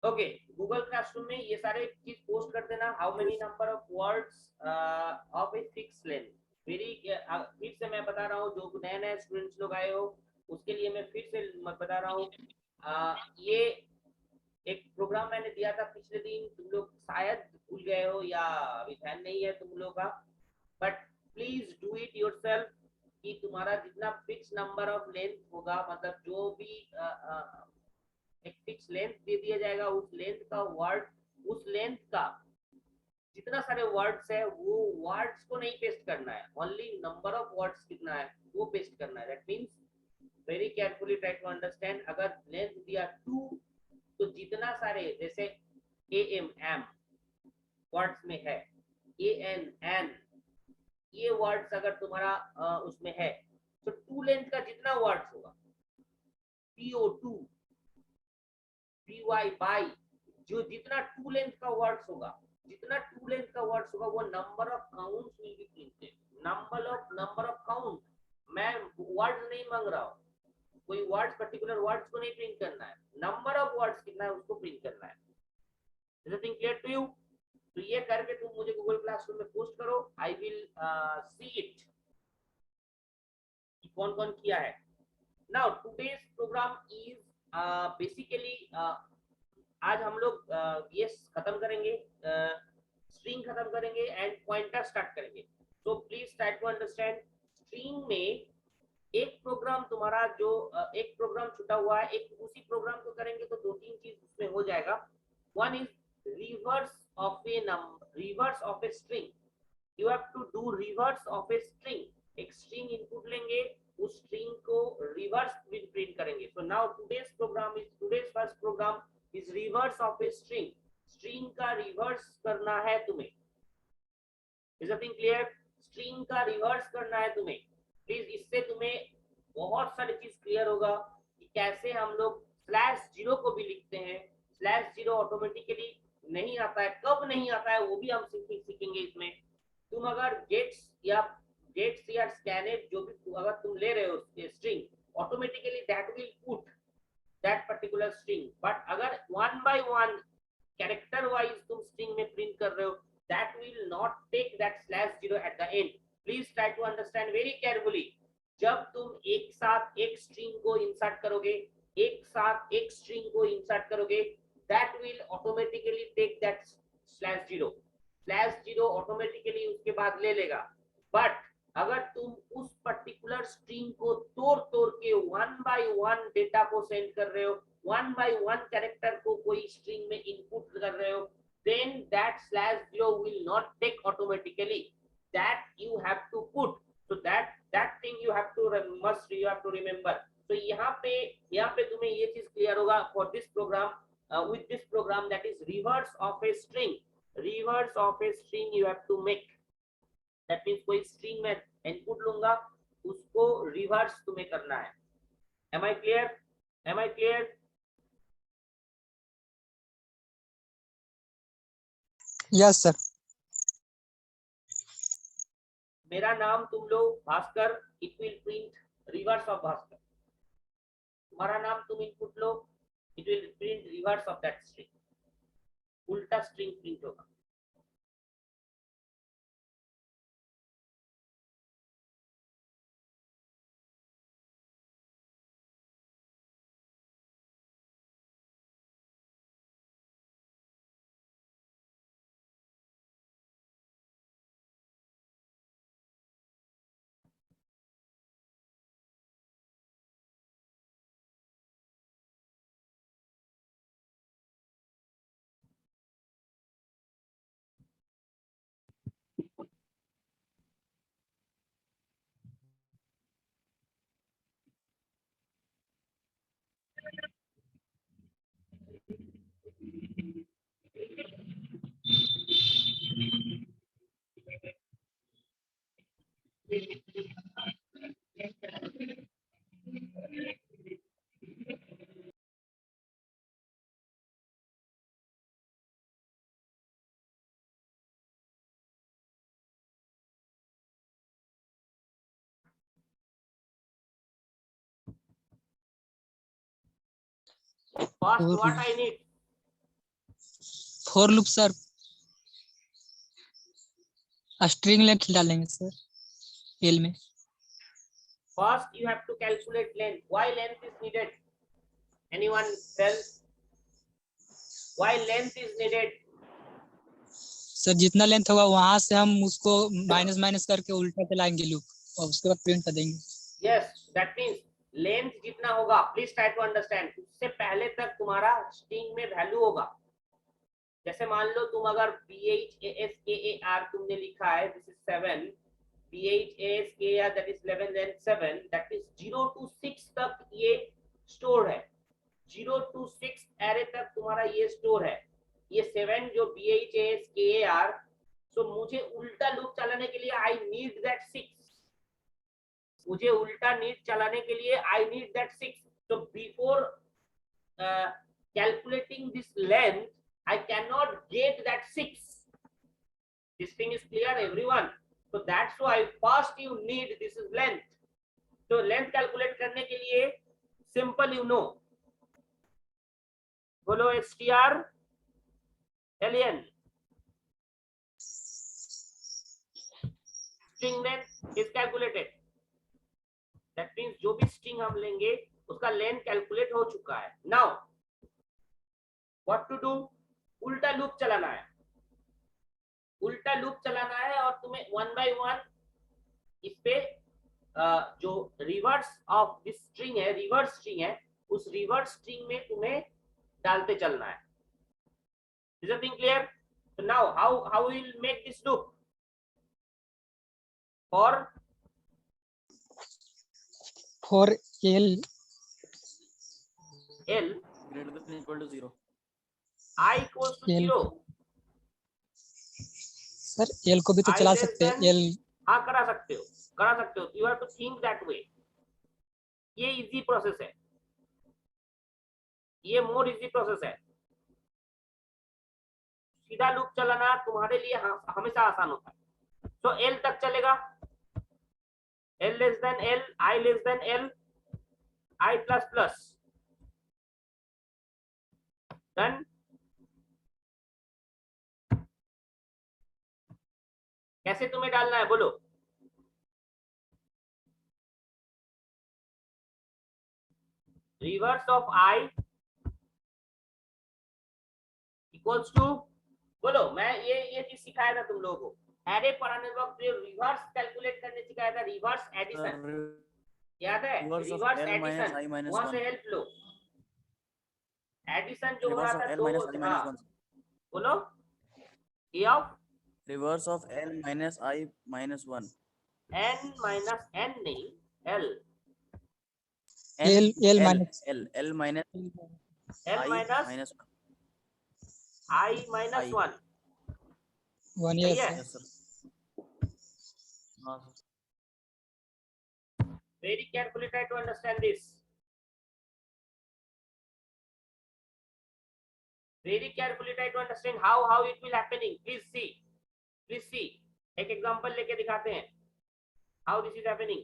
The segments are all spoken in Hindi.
ओके, गूगल क्लासरूम में ये सारे चीज पोस्ट कर देना। How many number of words of a fix length. मेरी फिर से मैं बता रहा हूँ, जो नए नए स्टूडेंट्स लोग आए हो उसके लिए मैं फिर से बता रहा हूँ। ये एक प्रोग्राम मैंने दिया था पिछले दिन, तुम लोग शायद भूल गए हो या अभी ध्यान नहीं है तुम लोग का, but please do it yourself. कि तुम्हारा जितना फिक्स नंबर ऑफ लेंथ होगा, मतलब जो भी एक फिक्स लेंथ दे दिया जाएगा, उस लेंथ का वर्ड, उस लेंथ का जितना सारे वर्ड्स है वो वर्ड्स को नहीं पेस्ट करना है, ओनली नंबर ऑफ वर्ड्स कितना है वो पेस्ट करना है। That means very carefully try to understand. अगर लेंथ दिया 2, तो जितना सारे जैसे ए एम एम वर्ड्स में है, ए एन एन, ये वर्ड्स अगर तुम्हारा उसमें है, तो 2 लेंथ का जितना वर्ड्स होगा, PO2, PY बाई, जो जितना 2 लेंथ का वर्ड्स होगा, जितना 2 लेंथ का वर्ड्स होगा, वो number of counts will be printed. Number of count, मैं वर्ड्स नहीं मांग रहा हूँ, कोई वर्ड्स पर्टिकुलर वर्ड्स को नहीं प्रिंट करना है, नंबर ऑफ वर्ड्स कितना है उसको प्रिंट करना है। Is it clear to you? तो ये करके तुम मुझे गूगल क्लासरूम में पोस्ट करो, आई विल सी इट कि कौन कौन किया है। Now today's program is basically, आज हम लोग ये खत्म करेंगे, स्ट्रिंग खत्म करेंगे एंड पॉइंटर स्टार्ट करेंगे। तो please try to understand. String में एक प्रोग्राम तुम्हारा जो एक प्रोग्राम छूटा हुआ है, एक उसी प्रोग्राम को करेंगे तो 2-3 चीज उसमें हो जाएगा। One is reverse of a number, reverse of a string. You have to do reverse of a string. एक स्ट्रिंग इनपुट लेंगे, उस स्ट्रिंग को रिवर्स प्रिंट करेंगे। So now today's first program is reverse of a string. String का रिवर्स करना है तुम्हें। Is everything clear? स्ट्रिंग का रिवर्स करना है तुम्हें। प्लीज, इससे तुम्हें बहुत सारी चीज क्लियर होगा कि कैसे हम लोग स्लैश जीरो को भी लिखते हैं। स्लैश जीरो ऑटोमेटिकली नहीं आता है, कब नहीं आता है वो भी हम सीखेंगे इसमें। तुम अगर गेट्स या स्कैनेट जो भी अगर तुम ले रहे हो string, automatically that will put that particular string. But अगर one by one character wise तुम स्ट्रिंग में प्रिंट कर रहे हो, that will not take that slash zero at the end. Please try to understand very carefully. जब तुम एक साथ एक स्ट्रिंग को इंसर्ट करोगे, एक साथ एक स्ट्रिंग को इंसर्ट करोगे, that will automatically take that slash zero. Slash zero automatically उसके बाद ले लेगा। बट अगर तुम उस पर्टिकुलर स्ट्रिंग को तोड़ तोड़ के वन बाय वन डेटा को सेंड कर रहे हो, वन बाय वन कैरेक्टर को कोई स्ट्रिंग में इनपुट कर रहे हो, then that slash zero will not take automatically, that you have to put. So that thing you have to remember. So यहाँ पे तुम्हें ये चीज क्लियर होगा for this program, with this program, that is reverse of a string. Reverse of a string you have to make. That means कोई string में इनपुट लूंगा, उसको रिवर्स तुम्हें करना है। Am I clear? Am I clear? Yes sir. मेरा नाम तुम लोग Bhaskar, it will print reverse of Bhaskar. तुम्हारा नाम तुम input low, it will print reverse of that string, उल्टा स्ट्रिंग प्रिंट होगा। First, what I need, for loop sir, string length डालेंगे सर एल में। First, you have to calculate length. Why length is needed? Anyone tell? Why length is needed? Sir जितना लेंथ होगा वहां से हम उसको माइनस माइनस करके उल्टा चलाएंगे लूप और उसके बाद प्रिंट कर देंगे। Yes, that means length जितना होगा, please try to understand, उससे पहले तक तुम्हारा स्ट्रिंग में वैल्यू होगा। जैसे मान लो तुम अगर BHASKAR तुमने लिखा है, this is 7, BHASKAR that is 11 then 7, that is 0 to 6 तक ये स्टोर है, 0 to 6 एरे तक तुम्हारा ये स्टोर है। ये 7 जो BHASKAR, तो मुझे उल्टा लूप चलाने के लिए आई नीड दैट 6, मुझे उल्टा नीड चलाने के लिए आई नीड दैट 6। तो before calculating this length, I cannot get that 6. This thing is clear, everyone? So that's why first you need this is length. तो length calculate करने के लिए simple you know, बोलो str ln string length is calculated. That means जो भी string हम लेंगे उसका length calculate हो चुका है। Now what to do? उल्टा लूप चलाना है, उल्टा लूप चलाना है और तुम्हें 1 by 1 इस पे जो रिवर्स ऑफ दिस स्ट्रिंग है, रिवर्स स्ट्रिंग है, उस रिवर्स स्ट्रिंग में तुम्हें डालते चलना है। Is the thing clear? So now how we will make this loop? For L greater than equal to 0, I equals to L 0, sir L को भी तो I चला less सकते हैं than, एल। हाँ करा सकते हो, करा सकते हो। You have to think that way. ये इजी प्रोसेस है, ये मोर इजी प्रोसेस है। सीधा लूप चलाना तुम्हारे लिए हमेशा आसान होता है। तो एल तक चलेगा, L less than L, I less than L, I plus plus, done. कैसे तुम्हें डालना है बोलो? Reverse of I equals to, बोलो, मैं ये चीज सिखाया था तुम लोगों को, एरे पढ़ाने वक्त जो रिवर्स कैलकुलेट करने सिखाया था, रिवर्स एडिशन, याद है? रिवर्स एडिशन, वहां से हेल्प लो। एडिशन जो हो रहा था दो, हाँ बोलो, A of reverse of L minus I minus 1, n minus n नहीं, l, L minus L minus l I minus minus 1. I minus 1, 1 सही है? Yes sir. हाँ sir. Very carefully try to understand this. Very carefully try to understand how it will happening. Please see. Please see. एक एग्जांपल लेके दिखाते हैं how this is happening.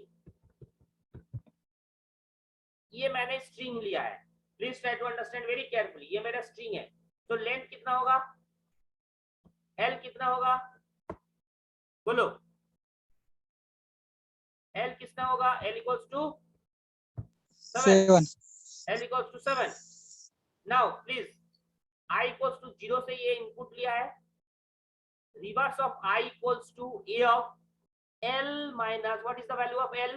ये मैंने स्ट्रिंग लिया है, please try to understand very carefully. ये मेरा स्ट्रिंग है, तो लेंथ कितना होगा? L कितना होगा बोलो? L कितना होगा? L equals to 7. L equals to 7. Now please, I equals to 0 से ये इनपुट लिया है, reverse of I equals to A of L minus, what is the value of L?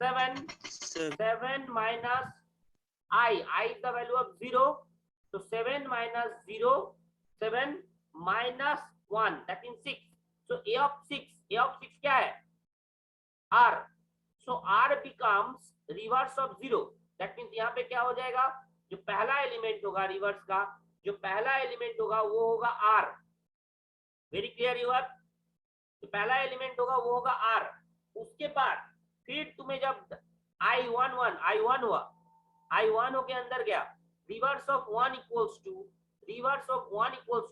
7. 7 minus I is the value of 0. So 7 minus 0, 7 minus 1, that means 6. So A of 6 क्या है? R. So R becomes reverse of 0. That means यहाँ पे क्या हो जाएगा? जो पहला एलिमेंट होगा रिवर्स का, जो पहला एलिमेंट होगा वो होगा R. Very clear you are? जो पहला एलिमेंट होगा वो होगा R. उसके बाद फिर तुम्हें जब I1 हुआ, I1 होके अंदर गया, reverse of 1 equals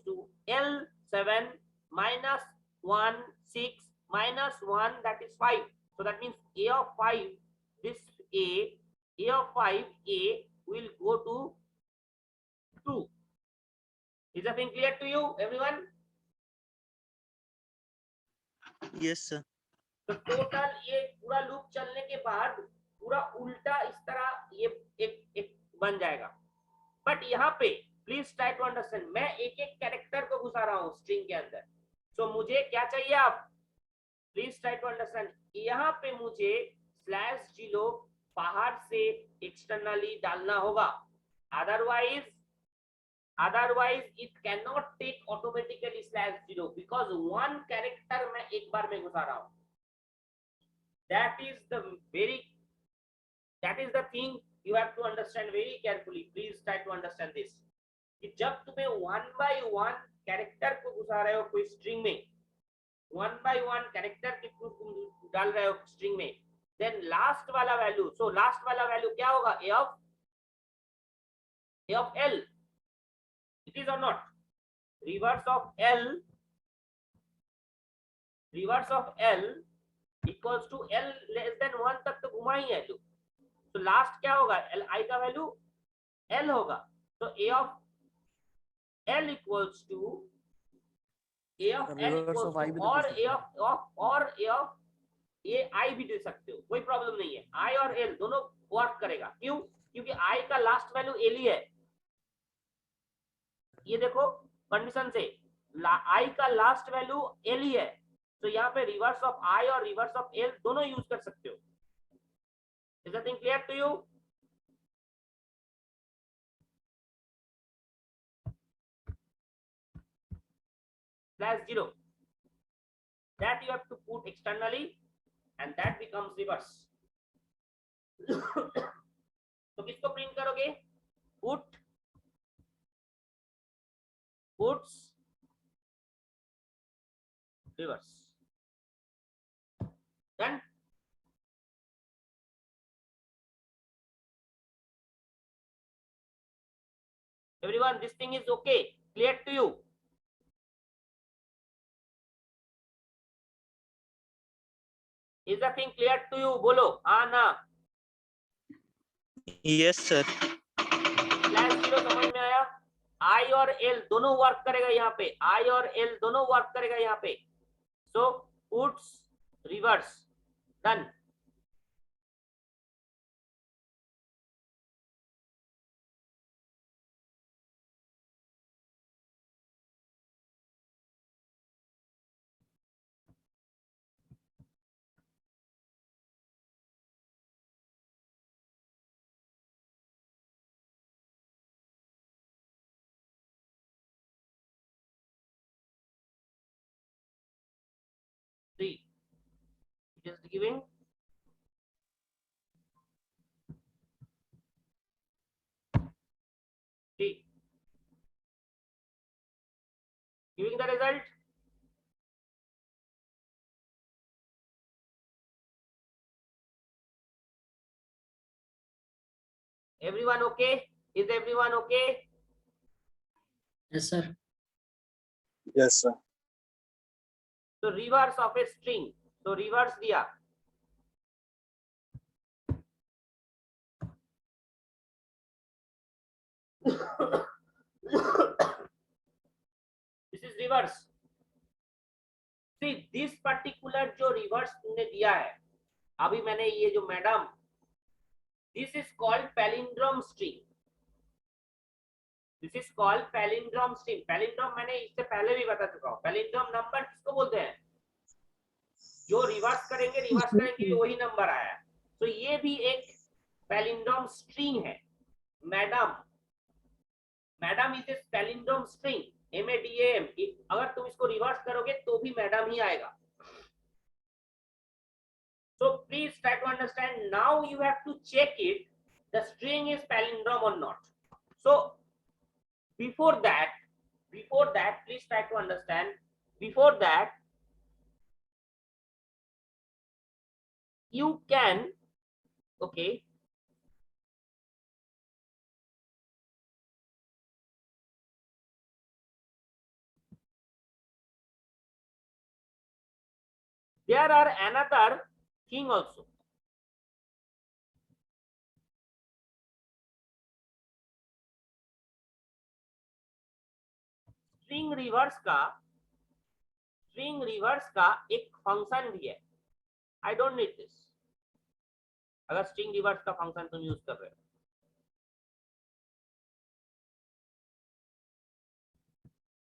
to L7 minus 1 6 minus 1, that is 5. So that means A of 5, this A of 5 A will go to 2. Is the thing clear to you, everyone? Yes, sir. तो टोटल ये पूरा लूप चलने के बाद पूरा उल्टा इस तरह ये एक बन जाएगा। बट यहाँ पे प्लीज ट्राई टू अंडरस्टैंड, मैं एक एक कैरेक्टर को घुसा रहा हूँ स्ट्रिंग के अंदर। सो मुझे क्या चाहिए, आप प्लीज ट्राई टू अंडरस्टैंड। यहाँ पे मुझे /0 बाहर से एक्सटर्नली डालना होगा, otherwise it cannot take automatically /0 because one character मैं एक बार में घुसा रहा हूँ। that is the thing you have to understand very carefully. Please try to understand this कि जब तुम्हें 1 by 1 कैरेक्टर को घुसा रहे हो कोई स्ट्रिंग में, 1 by 1 कैरेक्टर के थ्रू तुम डाल रहे हो स्ट्रिंग में, देन लास्ट वाला वैल्यू, सो लास्ट वाला वैल्यू क्या होगा, a of l, it is or not, reverse of l equals to l less than 1 तक तो घुमा ही है लूप। तो लास्ट क्या होगा, li का वैल्यू l होगा। तो a of l equals to और a i भी दे सकते हो, कोई प्रॉब्लम नहीं है। i और l दोनों वर्क करेगा। क्यों? क्योंकि i का लास्ट वैल्यू l ही है। ये देखो कंडीशन से i का लास्ट वैल्यू l ही है, तो यहाँ पे रिवर्स ऑफ i और रिवर्स ऑफ l दोनों यूज कर सकते हो। Is that thing clear to you? /0 that you have to put externally and that becomes reverse. तो किसको प्रिंट करोगे, puts reverse, done. Everyone, this thing is okay, clear to you? Is the thing clear to you? बोलो हाँ ना। Yes, sir. /0 समझ में आया? I और L दोनों वर्क करेगा यहाँ पे, I और L दोनों वर्क करेगा यहाँ पे। So puts reverse, done. See, just giving see, giving the result. Everyone okay? Is everyone okay? Yes, sir. Yes, sir. So reverse of a string, so reverse दिया, this is reverse. See, this particular जो reverse तुमने दिया है अभी मैंने, ये जो madam, this is called palindrome string. This is called palindrome string. Palindrome मैंने इससे पहले भी बता चुका हूँ। palindrome नंबर किसको बोलते हैं, जो रिवर्स करेंगे वही नंबर आया। तो ये भी एक palindrome string है। Madam is a palindrome string, MADAM। अगर तुम इसको रिवर्स करोगे तो भी मैडम ही आएगा। So please try to understand. Now you have to check it, the string is palindrome or not. So before that, please try to understand. Before that, you can, okay, there are another thing also. String reverse का एक फंक्शन भी है। I don't need this. अगर स्ट्रिंग रिवर्स का फंक्शन तुम यूज कर रहे हो,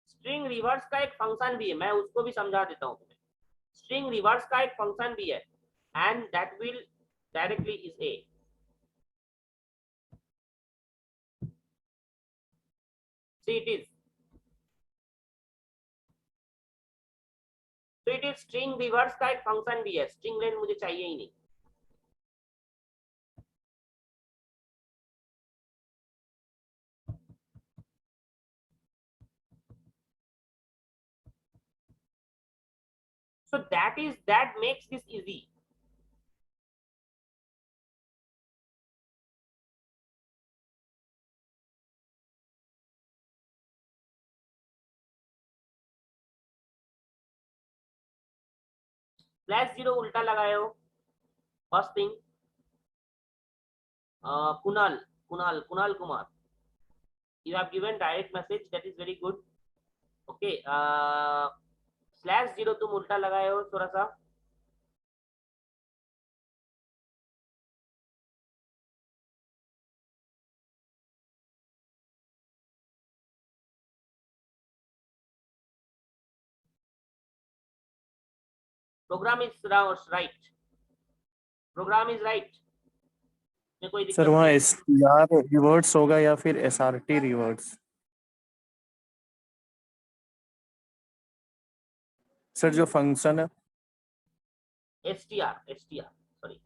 स्ट्रिंग रिवर्स का एक फंक्शन भी है, मैं उसको भी समझा देता हूं तुम्हें। स्ट्रिंग रिवर्स का एक फंक्शन भी है and that will directly is a. See it is. तो इट इज स्ट्रिंग रिवर्स का एक फंक्शन भी है। स्ट्रिंग लेन मुझे चाहिए ही नहीं। So that makes this easy. /0 उल्टा लगाए हो। First thing, Kunal Kumar, you have given direct message, that is very good. Okay, /0 तुम उल्टा लगाए हो थोड़ा सा। Program is right, program is right. कोई दिक्कत सर वहाँ नहीं है। STR रिवर्ट्स होगा या फिर SRT रिवर्ट्स? सर जो फंक्शन है STR सॉरी,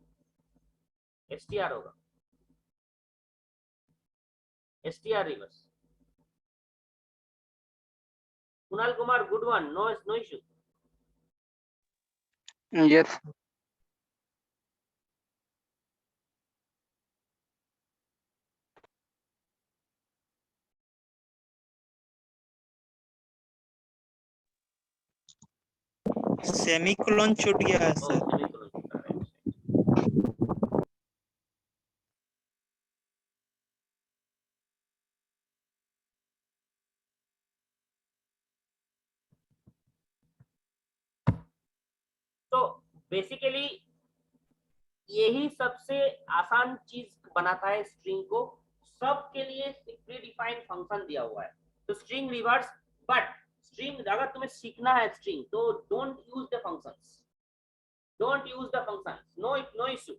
STR होगा, STR reverse. Kunal Kumar, good one, no issue. Yes. Semicolon छूट गया है सर। तो बेसिकली यही सबसे आसान चीज बनाता है स्ट्रिंग को। सबके लिए प्री डिफाइंड फंक्शन दिया हुआ है। तो स्ट्रिंग रिवर्स, बट स्ट्रिंग अगर तुम्हें सीखना है स्ट्रिंग, तो don't use the functions, no issue.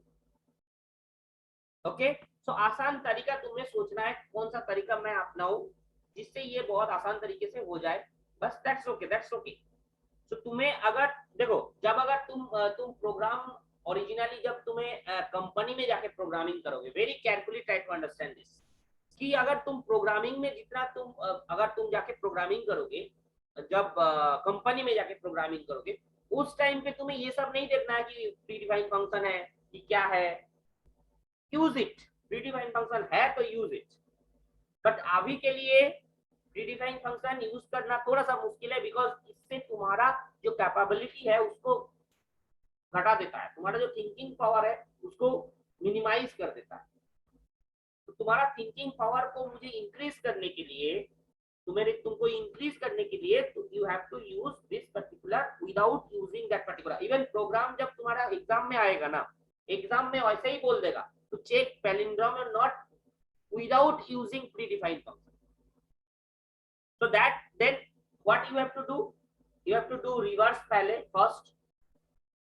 Okay, so आसान तरीका तुम्हें सोचना है कौन सा तरीका मैं अपनाऊं जिससे ये बहुत आसान तरीके से हो जाए, बस दैट्स ओके। तो तुम्हें अगर देखो, जब अगर तुम प्रोग्राम ओरिजिनली जब तुम्हें कंपनी में जाके प्रोग्रामिंग करोगे, very carefully try to understand this, कि अगर तुम प्रोग्रामिंग में जितना अगर तुम जाके प्रोग्रामिंग करोगे, जब कंपनी में जाके प्रोग्रामिंग करोगे, उस टाइम पे तुम्हें ये सब नहीं देखना है कि प्री डिफाइंड फंक्शन है कि क्या है। Use it, pre defined function है तो यूज इट, बट अभी के लिए प्रीडिफाइंड फंक्शन यूज करना थोड़ा सा मुश्किल है, बिकॉज इससे तुम्हारा जो कैपेबिलिटी है उसको घटा देता है, तुम्हारा जो थिंकिंग पावर है उसको मिनिमाइज कर देता है। तो तुम्हारा थिंकिंग पावर को मुझे इंक्रीज करने के लिए, तुमको इंक्रीज करने के लिए you have to use this particular without using that particular. Even program जब तुम्हारा एग्जाम में आएगा ना, एग्जाम में वैसे ही बोल देगा to check palindrome or not without using predefined function. So that then what you have to do? You have to do reverse पहले first,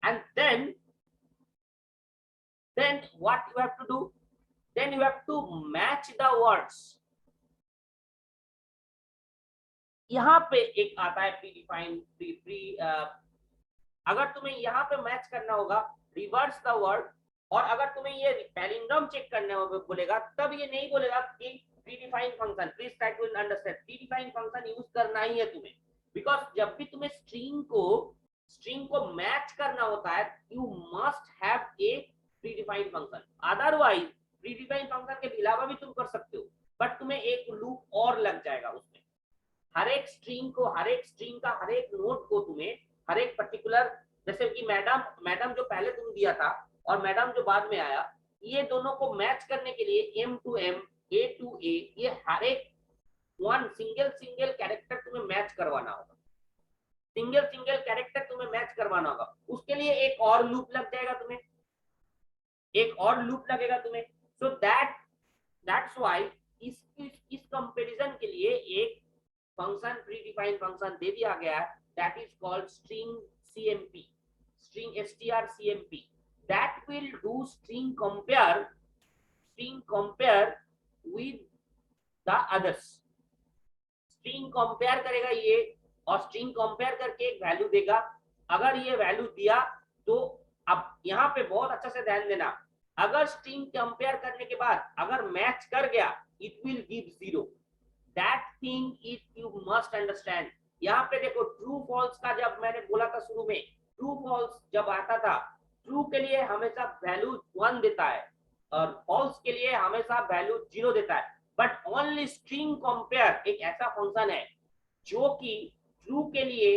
and then what you have to do? Then you have to match the words. यहाँ पे एक आता है predefined अगर तुम्हें यहाँ पे मैच करना होगा रिवर्स द वर्ड, और अगर तुम्हें ये पैलिंड्रोम चेक करने बोलेगा तब ये नहीं बोलेगा कि predefined function. Please try to understand, predefined function use करना ही है तुम्हें, बिकॉज जब भी तुम्हें स्ट्रिंग को मैच करना होता है, you must have a predefined function. Otherwise predefined function के अलावा भी तुम कर सकते हो, बट तुम्हें एक लूप और लग जाएगा उसमें। हर एक स्ट्रिंग का हर एक नोड को तुम्हें हर एक पर्टिकुलर, जैसे कि मैडम जो पहले तुम दिया था और मैडम जो बाद में आया, ये दोनों को मैच करने के लिए M to M, A to A, ये हर एक वन सिंगल कैरेक्टर तुम्हें मैच करवाना होगा, सिंगल कैरेक्टर तुम्हें मैच करवाना होगा। उसके लिए एक और लूप लग जाएगा तुम्हें, एक और लूप लगेगा तुम्हें। सो दैट्स व्हाई इस कंपैरिजन के लिए एक फंक्शन प्री डिफाइंड फंक्शन दे दिया गया है, that is called string cmp, string strcmp, that will do string compare with the others। String compare करेगा ये, और स्ट्रिंग कंपेयर करके एक वैल्यू देगा। अगर ये वैल्यू दिया तो अब यहाँ पे बहुत अच्छा से ध्यान देना, अगर स्ट्रिंग कंपेयर करने के बाद अगर मैच कर गया, it will give 0। That thing is you must understand. यहाँ पे देखो ट्रू फॉल्स का जब मैंने बोला था शुरू में, ट्रू फॉल्स जब आता था, ट्रू के लिए हमेशा वैल्यू 1 देता है और फॉल्स के लिए हमेशा वैल्यू 0 देता है। बट ओनली स्ट्रिंग कंपेयर एक ऐसा फंक्शन है जो कि ट्रू के लिए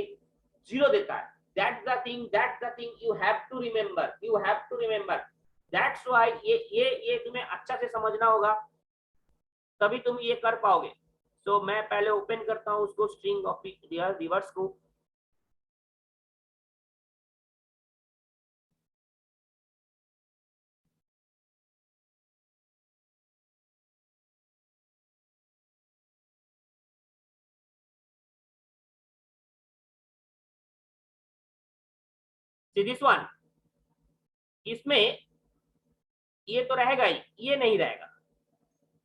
0 देता है। that's the thing you have to remember, that's why ये तुम्हें अच्छा से समझना होगा, तभी तुम ये कर पाओगे। तो मैं पहले ओपन करता हूं उसको, स्ट्रिंग ऑफ रिवर्स को। दिस वन, इसमें ये तो रहेगा ही, ये नहीं रहेगा।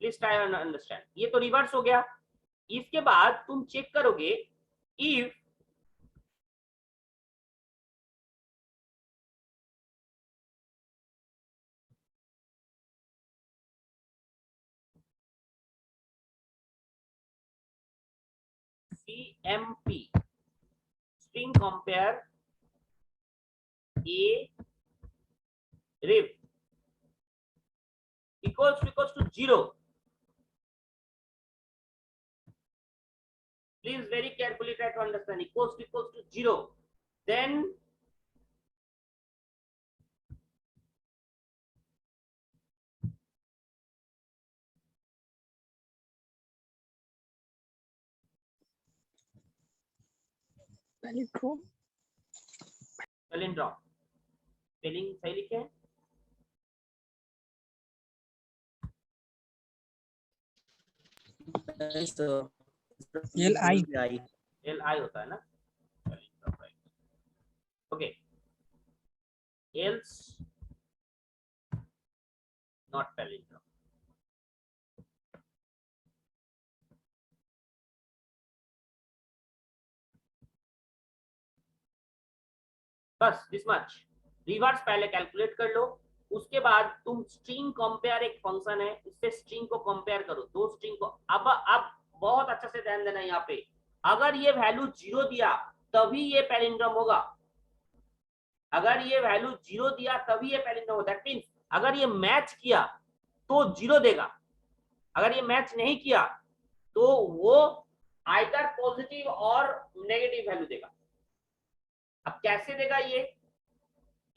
Please try and understand. ये तो रिवर्स हो गया। इसके बाद तुम चेक करोगे if cmp string compare a ref equals to 0। Please very carefully try to understand, equals to 0, then palindrome, spelling सही लिखे हैं? li होता है ना, ओके। else not palindrome। बस दिस मच। रिवर्स पहले कैलकुलेट कर लो, उसके बाद तुम स्ट्रिंग कंपेयर एक फंक्शन है, इससे स्ट्रिंग को कंपेयर करो, दो स्ट्रिंग को। अब बहुत अच्छा से ध्यान देना, यहाँ पे अगर ये वैल्यू 0 दिया तभी ये पैलिंड्रोम होगा, अगर ये वैल्यू 0 दिया तभी ये पैलिंड्रोम होगा। दैट मींस अगर ये मैच किया तो 0 देगा, अगर ये मैच नहीं किया तो वो आइदर पॉजिटिव और नेगेटिव वैल्यू देगा। अब कैसे देगा ये?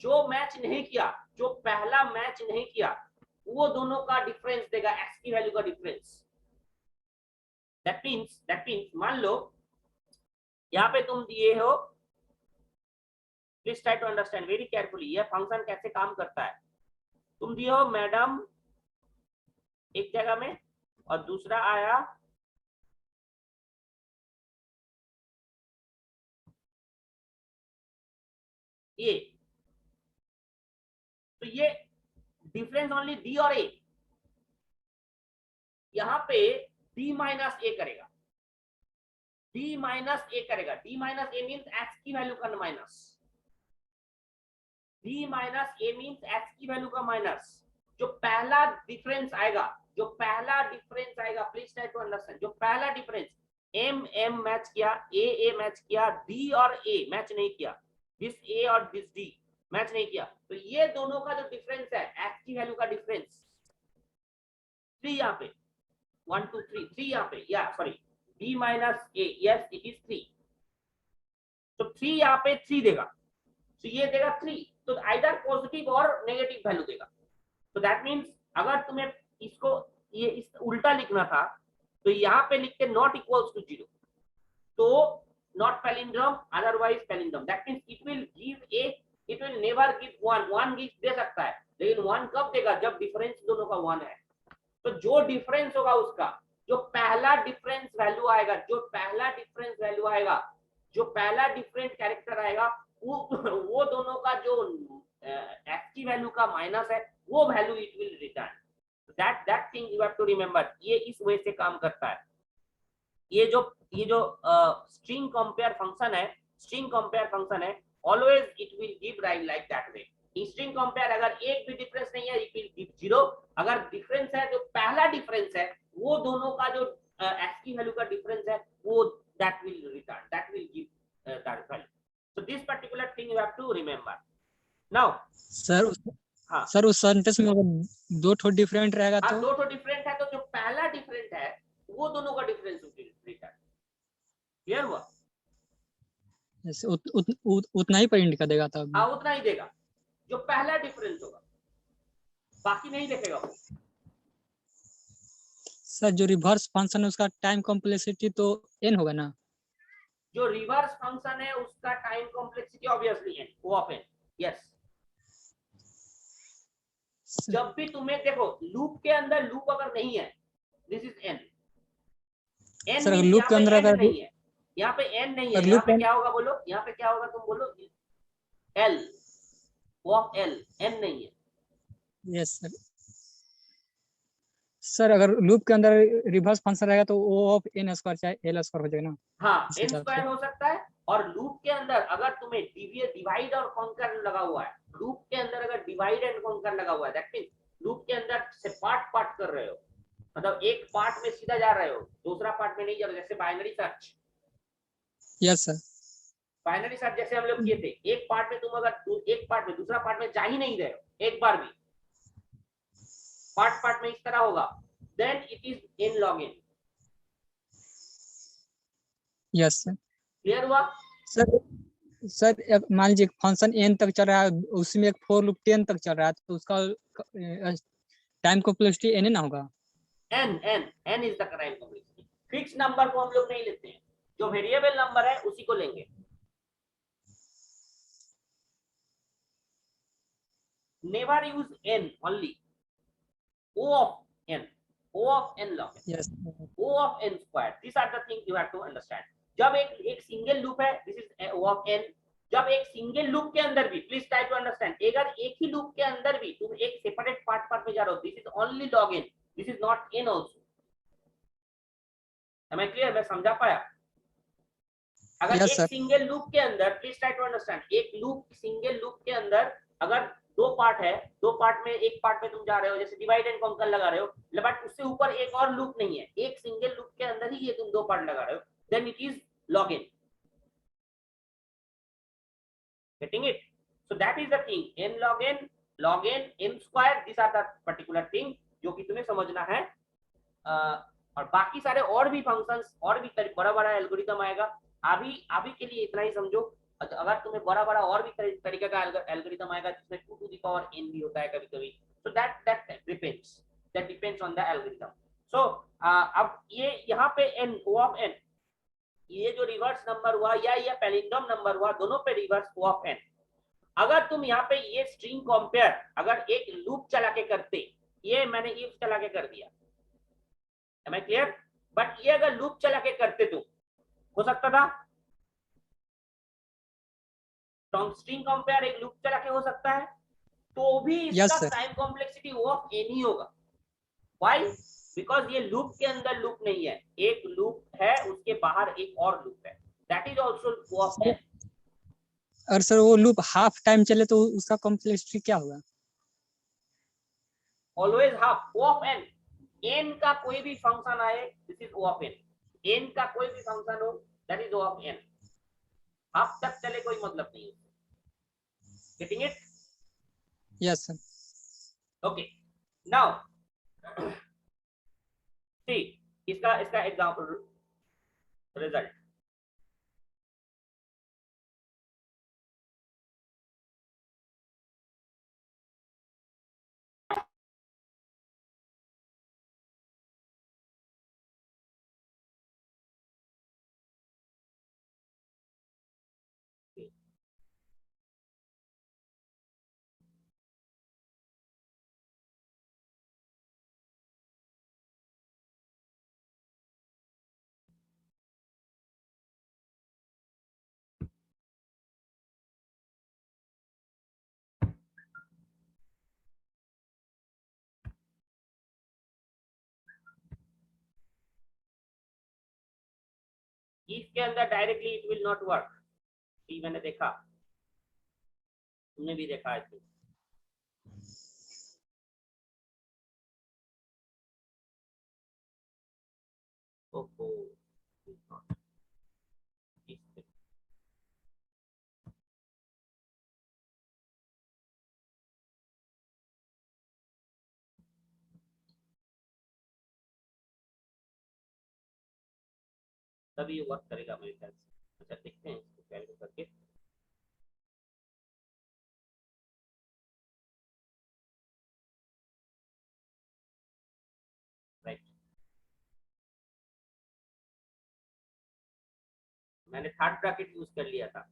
जो मैच नहीं किया, जो पहला मैच नहीं किया, वो दोनों का डिफरेंस देगा, एक्स की वैल्यू का डिफरेंस। दैट मींस मान लो यहाँ पे तुम दिए हो, please try to understand very carefully ये फंक्शन कैसे काम करता है। तुम दिए हो मैडम एक जगह में और दूसरा आया ए, तो ये डिफरेंस ओनली डी और ए। यहाँ पे डी माइनस ए करेगा, डी माइनस ए करेगा। डी माइनस ए मीन्स एक्स की वैल्यू का माइनस, डी माइनस ए मीन्स एक्स की वैल्यू का माइनस। जो पहला डिफरेंस आएगा, जो पहला डिफरेंस आएगा, प्लीज ट्राई टू अंडरस्टैंड, जो पहला डिफरेंस एम एम मैच किया, ए मैच किया, डी और ए मैच नहीं किया, दिस ए और दिस डी मैच नहीं किया, तो ये दोनों का जो डिफरेंस है, एक्स की वैल्यू का डिफरेंस 3 यहाँ पे 1 2 3 यहाँ पे, या sorry D minus A, yes it is 3, तो 3 यहाँ पे 3 देगा, तो ये देगा 3, तो आइदर पॉजिटिव और नेगेटिव वैल्यू देगा। तो दैट मींस अगर तुम्हें इसको ये इस उल्टा लिखना था तो यहाँ पे लिखते नॉट इक्वल्स टू 0, तो not palindrome otherwise palindrome, that means it will give a, it will never give 1 give दे सकता है, लेकिन 1 कब देगा, जब डिफरेंस दोनों का 1 है। तो जो डिफरेंस होगा उसका जो पहला डिफरेंस वैल्यू आएगा, जो पहला डिफरेंस वैल्यू आएगा, जो पहला डिफरेंट कैरेक्टर आएगा, वो दोनों का जो f की वैल्यू का माइनस है वो value it will return. That thing you have to remember, ये इस वे से काम करता है। ये जो स्ट्रिंग कंपेयर फंक्शन है, स्ट्रिंग कंपेयर फंक्शन है, always it will give right like that way. String compare अगर एक भी डिफरेंस नहीं है इट विल गिव 0, अगर डिफरेंस है जो पहला डिफरेंस है वो दोनों का जो f की वैल्यू का डिफरेंस है वो that will return, that will give that value. So this particular thing you have to remember. Now sir हाँ सर उस सेंटेंस में अगर दो ठो डिफरेंट रहेगा हाँ, तो दो तो डिफरेंट है, तो जो पहला डिफरेंट है वो दोनों का डिफरेंस रिटर्न। क्लियर हुआ? जैसे उतना ही पॉइंट का देगा तब। हाँ उतना ही देगा जो पहला डिफरेंस होगा, बाकी नहीं देखेगा वो। सर जो रिवर्स फंक्शन है उसका टाइम कॉम्प्लेक्सिटी तो n होगा ना? जो रिवर्स फंक्शन है उसका time complexity obviously n, O of n। Yes, जब भी तुम्हें देखो लूप के अंदर लूप अगर नहीं है, this is n, n sir अगर मींस लूप यहाँ के पे अंदर n अगर नहीं है, यहाँ पे n नहीं है, अगर यहाँ लूप पे क्या होगा बोलो, यहाँ पे क्या होगा तुम बोलो, l, O of l, n नहीं है। यस सर, सर अगर लूप के अंदर रिवर्स फंक्शन रहेगा तो O ऑफ n स्क्वायर चाहे l स्क्वायर हो जाएगा ना हाँ इस n हिसाब स्क्वायर से। हो सकता है, और लूप के अंदर अगर तुम्हें डिवाइड और कॉन्कर लगा हुआ है, लूप के अंदर अगर डिवाइड एंड कॉन्कर लगा हुआ है, दैट मींस लूप के अंदर से पार्ट पार्ट कर रहे हो, मतलब एक पार्ट में सीधा जा रहे हो दूसरा पार्ट में नहीं जा रहे, जैसे binary search. Yes sir, binary search जैसे हम लोग किए थे, एक पार्ट में तुम अगर एक पार्ट में दूसरा पार्ट में जा ही नहीं रहे हो एक बार भी, पार्ट पार्ट में इस तरह होगा, then it is n log n। Yes sir. Clear हुआ? सर सर मान लीजिए फंक्शन n तक चल रहा है, उसमें एक फॉर लूप 10 तक चल रहा है, तो उसका टाइम कॉम्प्लेक्सिटी n ना होगा? n is the time complexity. Fix number को हम लोग नहीं लेते हैं, जो वेरिएबल नंबर है उसी को लेंगे। never use n, only O of n, O of n log n, yes O of n square, these are the things you have to understand। जब एक सिंगल लूप है, this is O of n। जब एक सिंगल लूप के अंदर भी, प्लीज ट्राई टू अंडरस्टैंड, अगर एक ही लूप के अंदर भी तुम एक सेपरेट पार्ट पार्ट में जा रहे हो, this is only log n, this is not n also. am I clear? मैं समझा पाया? अगर यस एक सर, सिंगल लूप के अंदर, प्लीज ट्राई टू अंडरस्टैंड, एक लूप सिंगल लूप के अंदर अगर दो पार्ट है, दो पार्ट में एक पार्ट में तुम जा रहे हो, जैसे डिवाइड एंड कॉन्कर लगा रहे हो, बट उससे ऊपर एक और लूप नहीं है, एक सिंगल लूप के अंदर ही ये तुम दो पार्ट लगा रहे हो, then it is log n। getting it? So that is the thing, n log n, n square, these are the particular thing जो कि तुम्हें समझना है। और बाकी सारे और भी फंक्शंस और भी बड़ा बड़ा एल्गोरिथम आएगा, अभी के लिए इतना ही समझो। अगर तुम्हें बड़ा बड़ा और भी तरीके का एल्गोरिथम आएगा जिसमें 2 to the power n भी होता है कभी कभी, so that depends on the algorithm। so अब ये यहाँ पे n, O of n, ये जो रिवर्स नंबर हुआ या ये पैलिंड्रोम नंबर हुआ, दोनों पे रिवर्स O of n। अगर तुम यहाँ पे ये स्ट्रिंग कंपेयर अगर एक लूप चला के करते, ये मैंने इफ चला के कर दिया, am I clear? बट ये अगर लूप चला के करते तो हो सकता था, स्ट्रिंग कंपेयर एक लूप चला के हो सकता है, तो भी इसका time complexity O of n ही होगा। व्हाई? बिकॉज ये लूप के अंदर लूप नहीं है, एक लूप है उसके बाहर एक और लूप है, that is also O of n। और सर वो लूप हाफ टाइम चले तो उसका कॉम्प्लेक्सिटी क्या होगा? Always half, O of n, n का कोई भी फंक्शन आए, this is O of n, n का कोई भी फंक्शन हो, that is O of n। Half तक चले कोई मतलब नहीं है। Getting it? Yes sir. Okay, now ठीक, इसका एग्जांपल रिजल्ट if के अंदर directly it will not work, ये मैंने देखा, तुमने भी देखा आई थिंक। ओहो, तभी ये वर्क करेगा मेरे ख्याल से। अच्छा देखते हैं इसको कैलकुलेट करके। राइट, मैंने थर्ड ब्रैकेट यूज कर लिया था।